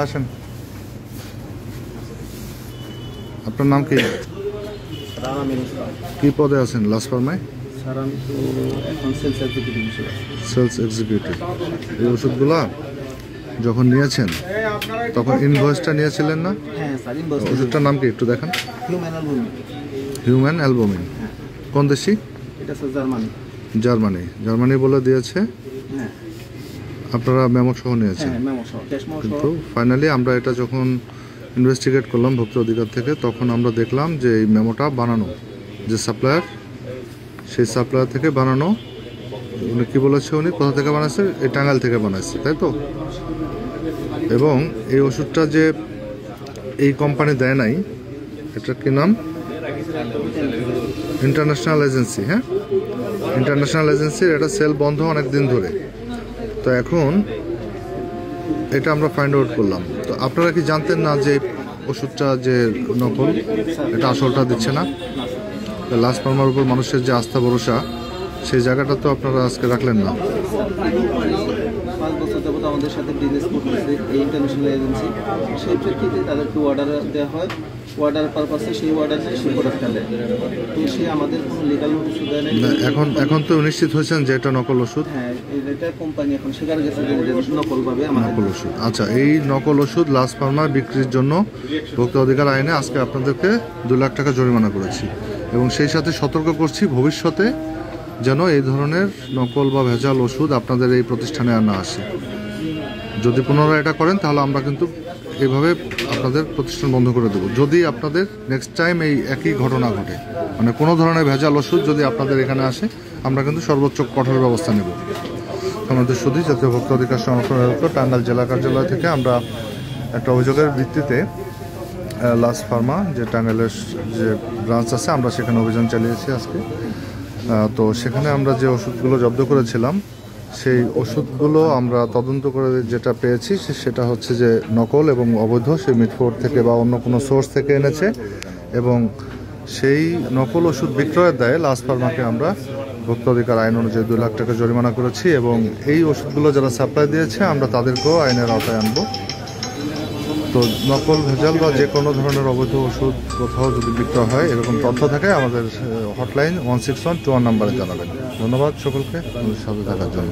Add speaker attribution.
Speaker 1: আসেন, আপনার নাম কি? কি পদে আছেন লাস্ট ফার্মায়? Sales executive. এই ওষুধগুলা যখন নিয়েছেন তখন ইনভয়েসটা নিয়েছিলেন না? ওষুধটার নাম কি একটু দেখান। Human albumin. কোন দেশি? জার্মানি। জার্মানি বলে দিয়েছে, আপনারা মেমো সহ নিয়েছেন। কিন্তু ফাইনালি আমরা এটা যখন ইনভেস্টিগেট করলাম ভোক্তা অধিকার থেকে, তখন আমরা দেখলাম যে এই মেমোটা বানানো, যে সাপ্লায়ার, সেই সাপ্লায়ার থেকে বানানো। উনি কী বলেছে, উনি কোথা থেকে বানাচ্ছে? এই টাঙ্গাইল থেকে বানাচ্ছে, তাই তো? এবং এই ওষুধটা যে এই কোম্পানি দেয় নাই, এটার কি নাম? International agency. হ্যাঁ, ইন্টারন্যাশনাল এজেন্সির এটা সেল বন্ধ অনেক দিন ধরে। তো এখন এটা আমরা ফাইন্ড আউট করলাম। তো আপনারা কি জানতেন না যে ওষুধটা যে নকল, এটা আসলটা দিচ্ছে না? লাস্ট ফার্মার উপর মানুষের যে আস্থা ভরসা, সেই জায়গাটা তো আপনারা আজকে রাখলেন না।
Speaker 2: 5 বছর যাবত আমাদের সাথে বিজনেস করতেছে এই ইন্টারন্যাশনাল এজেন্সি। সেই প্রেক্ষিতে তাদেরকে অর্ডার দেওয়া হয়, অর্ডার পারপাসে সেই অর্ডার নেয়, সেই প্রোডাক্টটা দেয়। তো সে আমাদের কোনো লিগাল নোটিশ দেয় না।
Speaker 1: এখন তো নিশ্চিত হয়েছেন যে এটা নকল ওষুধ?
Speaker 2: হ্যাঁ, এটা কোম্পানি এখন স্বীকার গেছে যে নকলভাবে
Speaker 1: নকল ওষুধ। আচ্ছা, এই নকল ওষুধ লাস্ট ফার্মার বিক্রির জন্য ভোক্তা অধিকার আইনে আজকে আপনাদেরকে 2 লাখ টাকা জরিমানা করেছি, এবং সেই সাথে সতর্ক করছি ভবিষ্যতে যেন এই ধরনের নকল বা ভেজাল ওষুধ আপনাদের এই প্রতিষ্ঠানে আর না আসে। যদি পুনরায় এটা করেন তাহলে আমরা কিন্তু এইভাবে আপনাদের প্রতিষ্ঠান বন্ধ করে দেবো। যদি আপনাদের নেক্সট টাইম এই একই ঘটনা ঘটে, মানে কোনো ধরনের ভেজাল ওষুধ যদি আপনাদের এখানে আসে, আমরা কিন্তু সর্বোচ্চ কঠোর ব্যবস্থা নেব। আমাদের শুধু জাতীয় ভোক্তা অধিকার সংরক্ষণ টাঙ্গাইল জেলা কার্যালয় থেকে আমরা একটা অভিযোগের ভিত্তিতে লাস্ট ফার্মা যে টাঙ্গাইলের যে ব্রাঞ্চ আছে, আমরা সেখানে অভিযান চালিয়েছি আজকে। তো সেখানে আমরা যে ওষুধগুলো জব্দ করেছিলাম, সেই ওষুধগুলো আমরা তদন্ত করে যেটা পেয়েছি সেটা হচ্ছে যে নকল এবং অবৈধ, সেই মিটফোর্ড থেকে বা অন্য কোনো সোর্স থেকে এনেছে, এবং সেই নকল ওষুধ বিক্রয়ের দায়ে লাস্ট ফার্মাকে আমরা ভোক্তা অধিকার আইন অনুযায়ী 2 লাখ টাকা জরিমানা করেছি, এবং এই ওষুধগুলো যারা সাপ্লাই দিয়েছে আমরা তাদেরকেও আইনের আওতায় আনবো। তো নকল ভেজাল বা যে কোনো ধরনের অবৈধ ওষুধ কোথাও যদি বিক্রয় হয়, এরকম তথ্য থাকে আমাদের হটলাইন 16121 নাম্বারে জানাবেন। ধন্যবাদ সকলকে আমাদের সাথে থাকার জন্য।